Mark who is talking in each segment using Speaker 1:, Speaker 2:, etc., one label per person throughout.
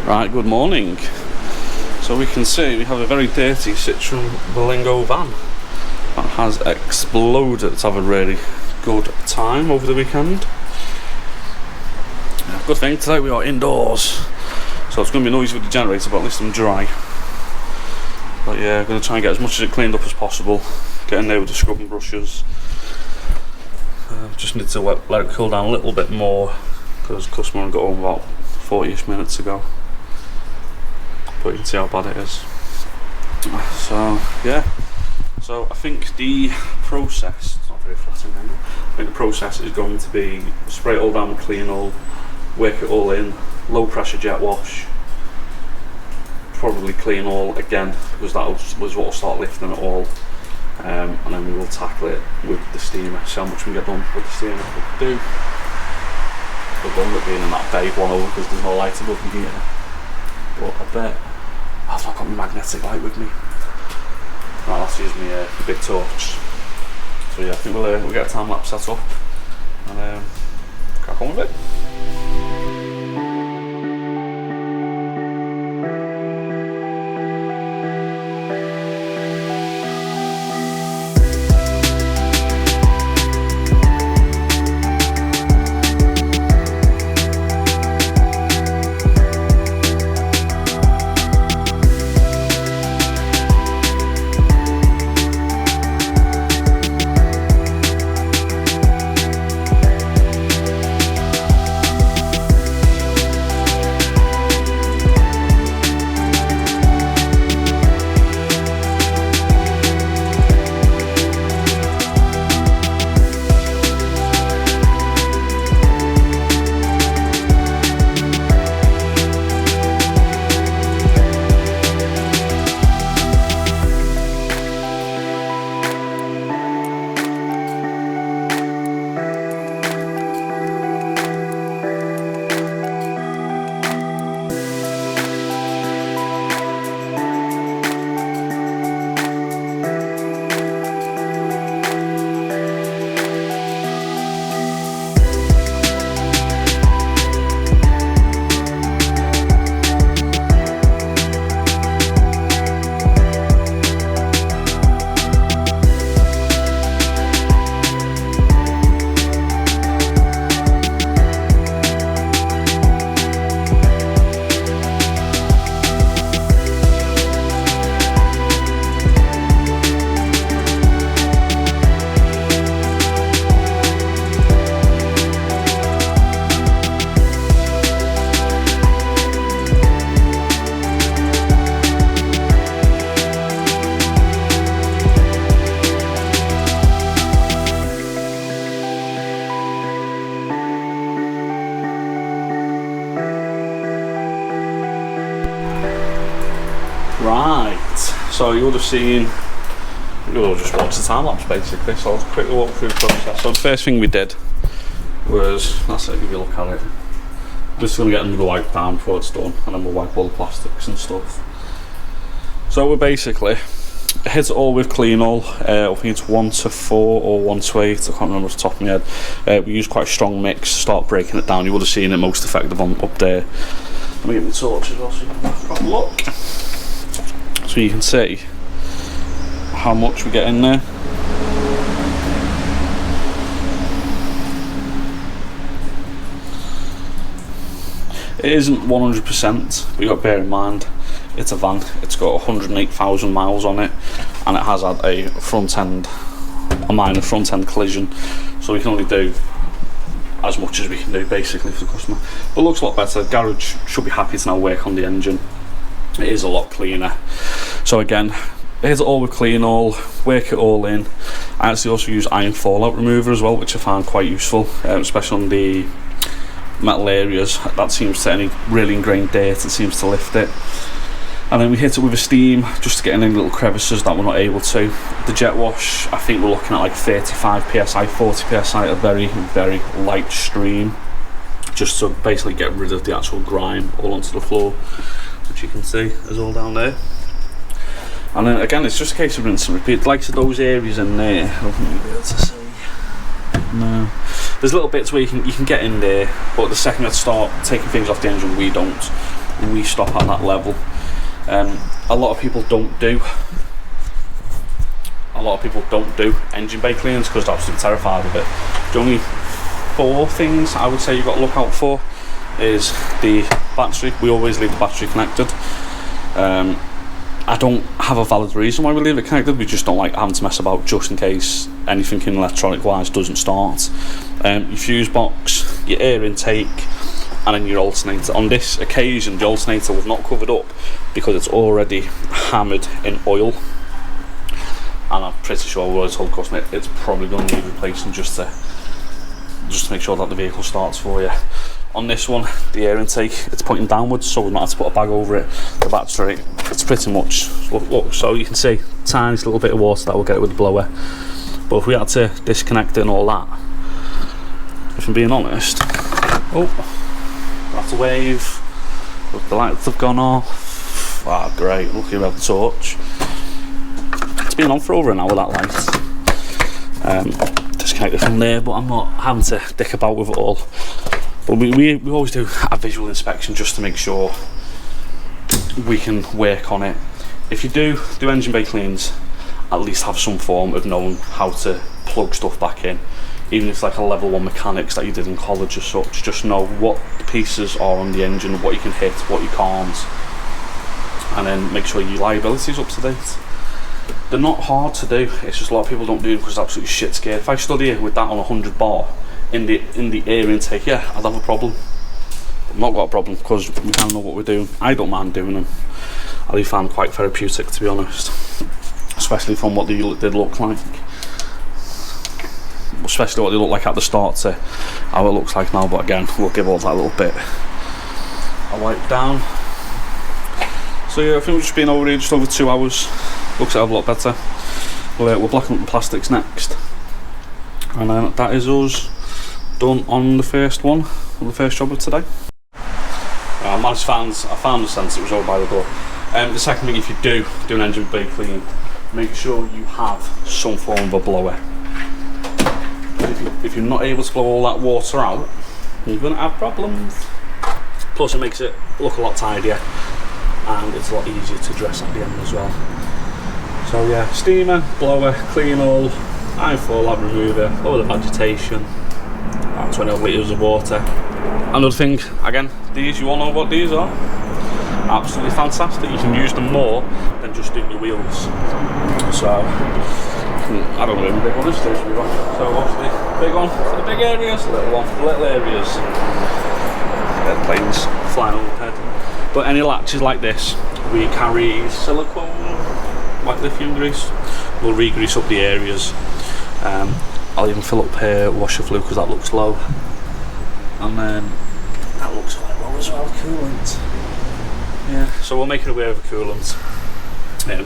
Speaker 1: Right, good morning. So we can see we have a very dirty Citroen Berlingo van that has exploded to have a really good time over the weekend. Good thing today we are indoors, so it's going to be noisy with the generator, but at least I'm dry. But yeah, I'm going to try and get as much of it cleaned up as possible. Get in there with the scrubbing brushes. Just need to let it cool down a little bit more because the customer got home about 40ish minutes ago. But you can see how bad it is. So yeah, so I think the process, it's not very flattering angle, I think the process is going to be spray it all down with clean all, work it all in, low pressure jet wash, probably clean all again because that was what will start lifting it all, and then we will tackle it with the steamer, see how much we can get done with the steamer. We'll do the one that being in that big one over because there's no light above me here. But I bet I've not got my magnetic light with me. Right, I'll have to use my big torch. So yeah, I think we'll get a time lapse set up and crack on with it. Right, so you would have seen, you'll just watch the time lapse basically, so I'll quickly walk through the process. So the first thing we did was, that's it, if you look at it, we're just going to get another wipe down before it's done, and then we'll wipe all the plastics and stuff. So we're basically, hit it all with clean all, I think it's 1 to 4 or 1 to 8, I can't remember off the top of my head. We use quite a strong mix, start breaking it down, you would have seen it most effective on up there. Let me get my torch as well so you can have a look. So you can see how much we get in there. It isn't 100%, but you got to bear in mind it's a van. It's got 108,000 miles on it, and it has had a minor front end collision. So we can only do as much as we can do basically for the customer. But it looks a lot better. The garage should be happy to now work on the engine. It is a lot cleaner. So again, here's it all with clean all, work it all in. I actually also use iron fallout remover as well, which I find quite useful, especially on the metal areas. That seems to, any really ingrained dirt, it seems to lift it. And then we hit it with a steam just to get in any little crevices that we're not able to. The jet wash, I think we're looking at like 35 psi, 40 psi, a very, very light stream, just to basically get rid of the actual grime all onto the floor, which you can see is all down there. And then again, it's just a case of rinse and repeat. Like to those areas in there, I don't think you'll be able to see. No, there's little bits where you can get in there, but the second you start taking things off the engine, we don't. we stop at that level. A lot of people don't do engine bay cleans because they're absolutely terrified of it. The only 4 things I would say you've got to look out for is the battery. We always leave the battery connected. I don't have a valid reason why we leave it connected. We just don't like having to mess about just in case anything in electronic wise doesn't start. Your fuse box, your air intake, and then your alternator. On this occasion the alternator was not covered up because it's already hammered in oil, and I'm pretty sure we told the customer it's probably going to need replacing just to make sure that the vehicle starts for you. On this one, the air intake, it's pointing downwards, so we might have to put a bag over it. The battery, it's pretty much, look, so you can see tiny little bit of water that will get it with the blower. But if we had to disconnect it and all that, if I'm being honest, that's a wave. Look, the lights have gone off. Ah, great, lucky we have the torch. It's been on for over an hour, that light. Disconnected from there, but I'm not having to dick about with it all. But we always do a visual inspection just to make sure we can work on it. If you do engine bay cleans, at least have some form of knowing how to plug stuff back in. Even if it's like a level 1 mechanics that you did in college or such, just know what the pieces are on the engine, what you can hit, what you can't, and then make sure your liability is up to date. They're not hard to do, it's just a lot of people don't do them because they're absolutely shit scared. If I stood here with that on 100 bar in the air intake, yeah, I'd have a problem. I've not got a problem because we kind of know what we're doing. I don't mind doing them. I do find them quite therapeutic, to be honest, especially from what they look like. Especially what they look like at the start to how it looks like now, but again, we'll give all that a little bit a wipe down. So yeah, I think we've just been over here just over 2 hours. Looks a lot better. We'll blacken up the plastics next, and then that is us done on the first one, on the first job of today. I found the sensor, it was over by the door. The second thing, if you do an engine bay clean, make sure you have some form of a blower. If you're not able to blow all that water out, you're going to have problems. Plus it makes it look a lot tidier, and it's a lot easier to dress at the end as well. So yeah, steamer, blower, clean all, iron lab remover, all the vegetation, about 20 litres of water. Another thing, again, these, you all know what these are. Absolutely fantastic. You can use them more than just doing your wheels. So I don't know, big one is this we got. So obviously, big one for the big areas, little one for the little areas. Airplanes flying overhead. But any latches like this, we carry silicone, like lithium grease. We'll re-grease up the areas. I'll even fill up here washer fluid because that looks low. And then that looks quite low as well, coolant. Yeah, so we'll make it aware of the coolant.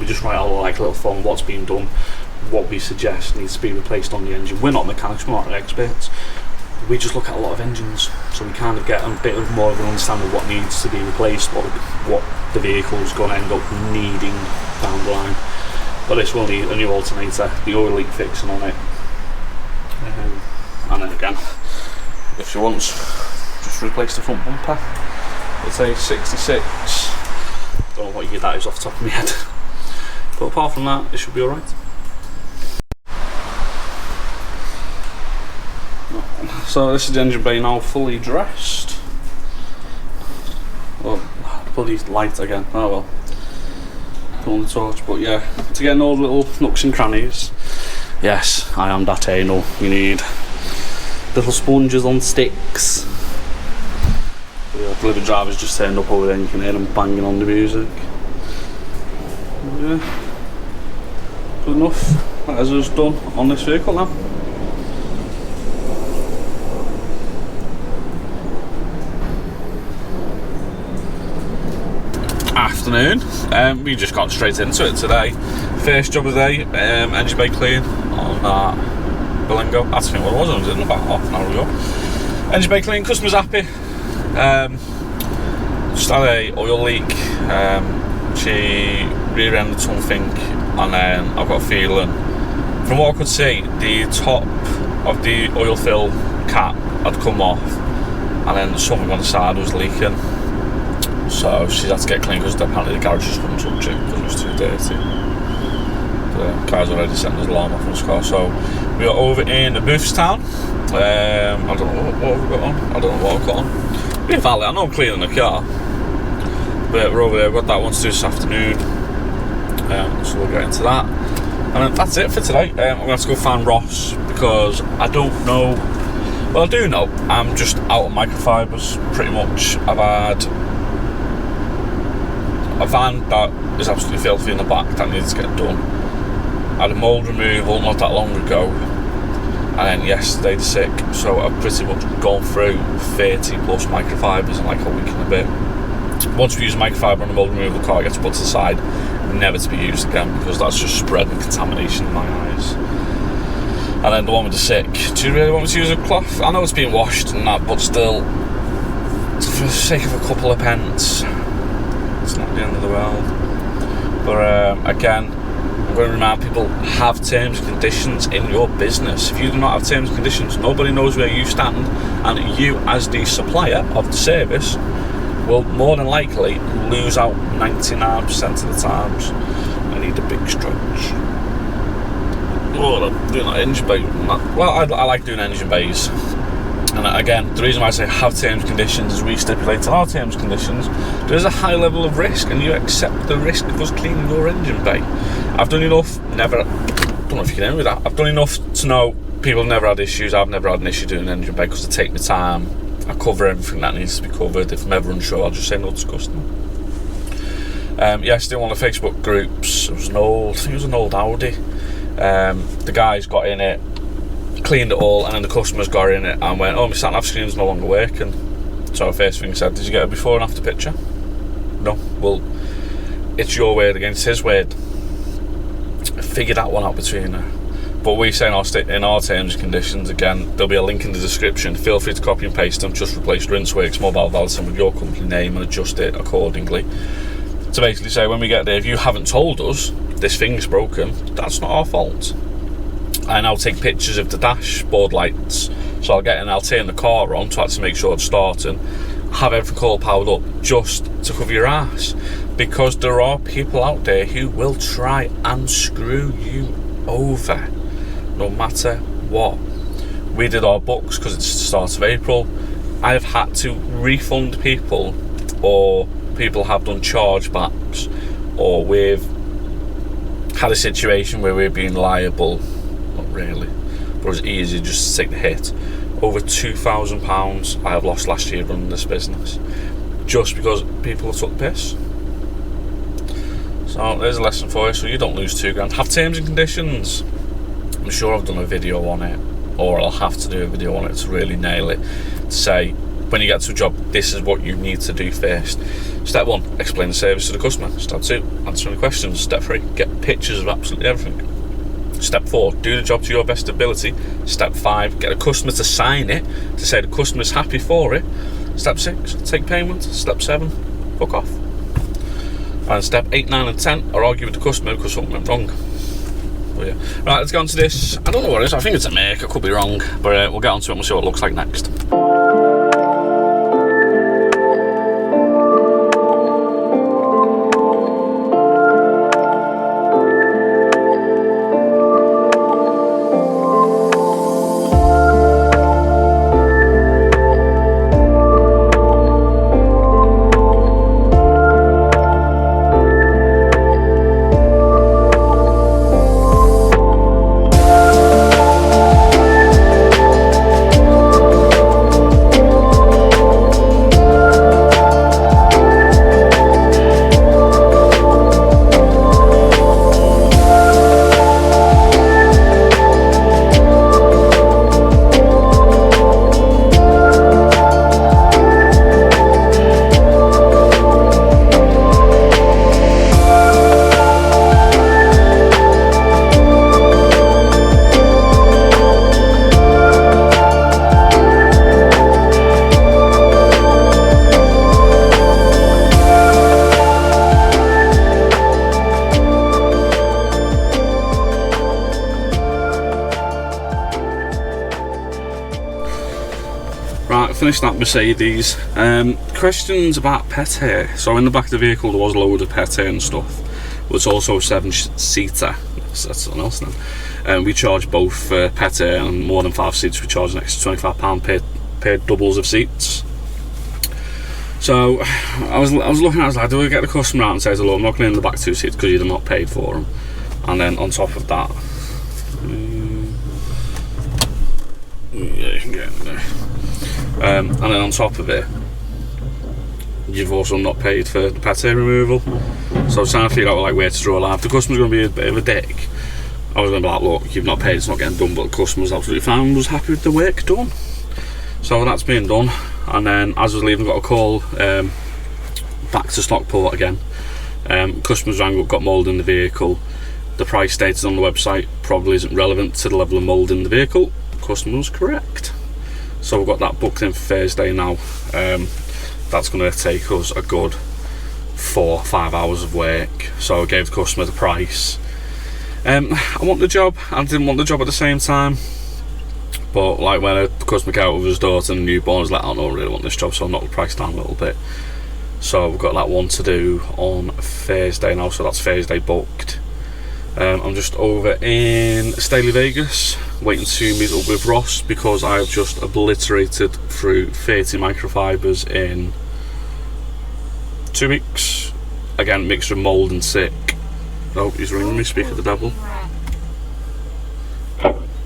Speaker 1: We just write out like a little form what's been done, what we suggest needs to be replaced on the engine. We're not mechanics, we're not experts. We just look at a lot of engines, so we kind of get a bit of more of an understanding of what needs to be replaced, what the vehicle's going to end up needing down the line. But this will need a new alternator, the oil leak fixing on it, and then again, if she wants, just replace the front bumper. It's a 66. Don't know what year that is off the top of my head, but apart from that, it should be alright. So this is the engine bay now, fully dressed. Oh, bloody light again. Oh well. Put on the torch, but yeah, to get in all the little nooks and crannies. Yes, I am that anal. You need little sponges on sticks. The delivery driver's just turned up over there and you can hear them banging on the music. Yeah, good enough. That is us done on this vehicle now. Afternoon, we just got straight into it today. First job of the day, engine bay clean on that Belingo. That's I think what it was in about half an hour ago. Engine bay clean, customer's happy. Just had a oil leak. She rear-ended something, and then I've got a feeling, from what I could see, the top of the oil fill cap had come off, and then something on the side was leaking. so she's had to get clean because apparently the garage just couldn't touch it because it was too dirty. The car's already setting his alarm off on his car, so we are over in Boothstown. I don't know what we've got on. I don't know what I've got on. Be a valet. I know I'm cleaning the car, but we're over there. We've got that one to do this afternoon, so we'll get into that. And then that's it for today. I'm going to have to go find Ross because I don't know. Well, I do know. I'm just out of microfibres pretty much. I've had a van that is absolutely filthy in the back that needs to get done. I had a mould removal not that long ago, and then yesterday the sick, so I've pretty much gone through 30 plus microfibres in like a week and a bit. Once we use microfibre on the mould removal, the car gets put to the side, never to be used again, because that's just spreading contamination in my eyes. And then the one with the sick, do you really want me to use a cloth? I know it's been washed and that, but still, for the sake of a couple of pence, it's not the end of the world. But again, I'm going to remind people, have terms and conditions in your business. If you do not have terms and conditions, nobody knows where you stand, and you as the supplier of the service will more than likely lose out 99% of the times. I need a big stretch. Oh, I'm doing that engine bay. Well, I like doing engine bays. And again, the reason why I say have terms and conditions is we stipulate in our terms and conditions there's a high level of risk, and you accept the risk of us cleaning your engine bay. I've done enough, I don't know if you can hear me with that, I've done enough to know people have never had issues. I've never had an issue doing an engine bay because I take my time, I cover everything that needs to be covered. If I'm ever unsure, I'll just say no to customer. Yesterday, one of the Facebook groups, it was I think it was an old Audi. The guys got in it, cleaned it all, and then the customers got in it and went, oh, my sat-nav screen's no longer working. So the first thing he said, did you get a before and after picture? No. Well, it's your word against his word. Figure that one out between her. But we say in our terms and conditions, again, there'll be a link in the description. Feel free to copy and paste them. Just replace Rinseworks Mobile Valeting with your company name and adjust it accordingly. To basically say, when we get there, if you haven't told us this thing's broken, that's not our fault. I now take pictures of the dashboard lights, so I'll get in, I'll turn the car on to actually make sure it's starting, have everything all powered up just to cover your ass, because there are people out there who will try and screw you over no matter what. We did our books because it's the start of April. I've had to refund people, or people have done chargebacks, or we've had a situation where we're being liable. Not really, but it's easy just to take the hit. Over £2,000 I have lost last year running this business, just because people have took the piss. So there's a lesson for you, so you don't lose £2,000. Have terms and conditions. I'm sure I've done a video on it, or I'll have to do a video on it to really nail it, to say, when you get to a job, this is what you need to do first. Step 1, explain the service to the customer. Step 2, answer any questions. Step 3, get pictures of absolutely everything. Step 4, do the job to your best ability. Step 5, get a customer to sign it, to say the customer's happy for it. Step 6, take payment. Step 7, fuck off. And step 8, 9 and 10 are argue with the customer because something went wrong. But yeah. Right, let's get on to this. I don't know what it is, I think it's a make, I could be wrong, but we'll get on to it and we'll see what it looks like next. finished that Mercedes. Questions about pet hair. So in the back of the vehicle there was a load of pet hair and stuff, but it's also a 7-seater. That's something else now. We charge both pet hair and more than 5 seats. We charge an extra £25 per doubles of seats. So I was looking, I was like, do I get the customer out and say, look, I'm not going in the back 2 seats because you've not paid for them. And then on top of that, yeah, you can get in there. And then on top of it, you've also not paid for the pet hair removal. So I was trying to figure out like where to draw a line. If the customer's going to be a bit of a dick, I was going to be like, look, you've not paid, it's not getting done. But the customer was absolutely fine and was happy with the work done. So that's being done. And then as I was leaving, got a call back to Stockport again. Customers rang up, got mould in the vehicle. The price stated on the website probably isn't relevant to the level of mould in the vehicle. Customer was correct. So we've got that booked in for Thursday now. That's going to take us a good 4 or 5 hours of work. So I gave the customer the price. I want the job. I didn't want the job at the same time. But like when the customer came out with his daughter and a newborn, I was like, I don't really want this job, so I knocked the price down a little bit. So we've got that one to do on Thursday now, so that's Thursday booked. I'm just over in Staley, Vegas, waiting to meet up with Ross because I've just obliterated through 30 microfibers in 2 weeks. Again, mixture of mould and sick. Oh, he's ringing me, speak of the devil.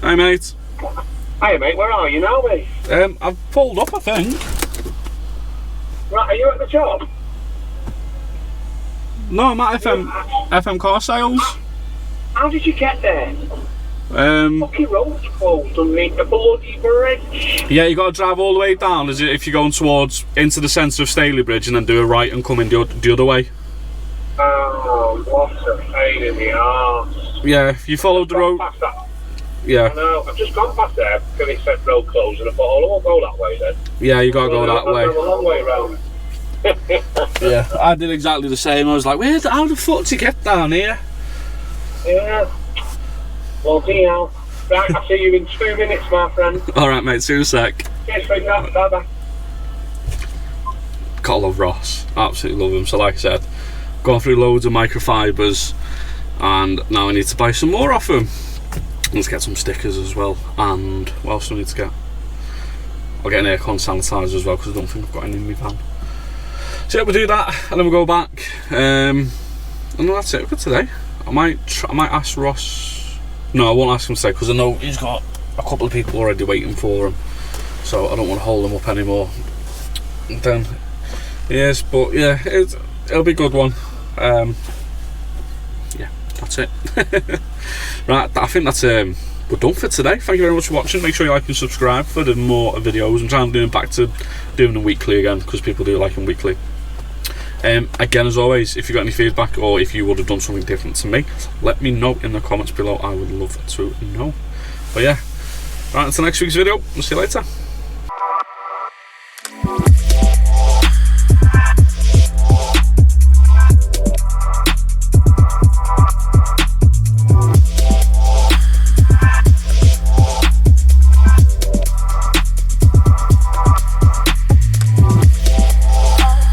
Speaker 1: Hi mate.
Speaker 2: Hiya mate, where are you now mate?
Speaker 1: I've pulled up I think.
Speaker 2: Right, are you at the job?
Speaker 1: No, I'm at FM car sales.
Speaker 2: How did you get there? Fucking road's closed underneath the bloody bridge.
Speaker 1: Yeah, you got to drive all the way down. Is it if you're going towards into the centre of Staley Bridge and then do a right and come in the other way?
Speaker 2: Oh, what a pain in the arse.
Speaker 1: Yeah, if you follow the road.
Speaker 2: Past that.
Speaker 1: Yeah.
Speaker 2: I know, I've just gone past there because it said road closed and I thought, oh, I'll go that way then.
Speaker 1: Yeah, you got to go that way.
Speaker 2: A long way round.
Speaker 1: Yeah, I did exactly the same. I was like, how the fuck to get down here?
Speaker 2: Yeah. Well, deal. Right, I'll see you in 2 minutes, my friend.
Speaker 1: Alright, mate, see you in a sec.
Speaker 2: Cheers, sweetheart. Bye-bye.
Speaker 1: Gotta love Ross. Absolutely love him. So, like I said, gone through loads of microfibers, and now I need to buy some more off him. Let's get some stickers as well. And what else do I need to get? I'll get an aircon sanitizer as well because I don't think I've got any in my van. So yeah, we'll do that and then we'll go back. And then that's it for today. I might ask Ross. No, I won't ask him today because I know he's got a couple of people already waiting for him. So I don't want to hold him up anymore. And then, yes, but yeah, it'll be a good one. Yeah, that's it. Right, I think that's we're done for today. Thank you very much for watching. Make sure you like and subscribe for the more videos. I'm trying to do back to doing them weekly again because people do like them weekly. Again, as always, if you've got any feedback or if you would have done something different to me, let me know in the comments below. I would love to know. But yeah, right, until next week's video. We'll see you later.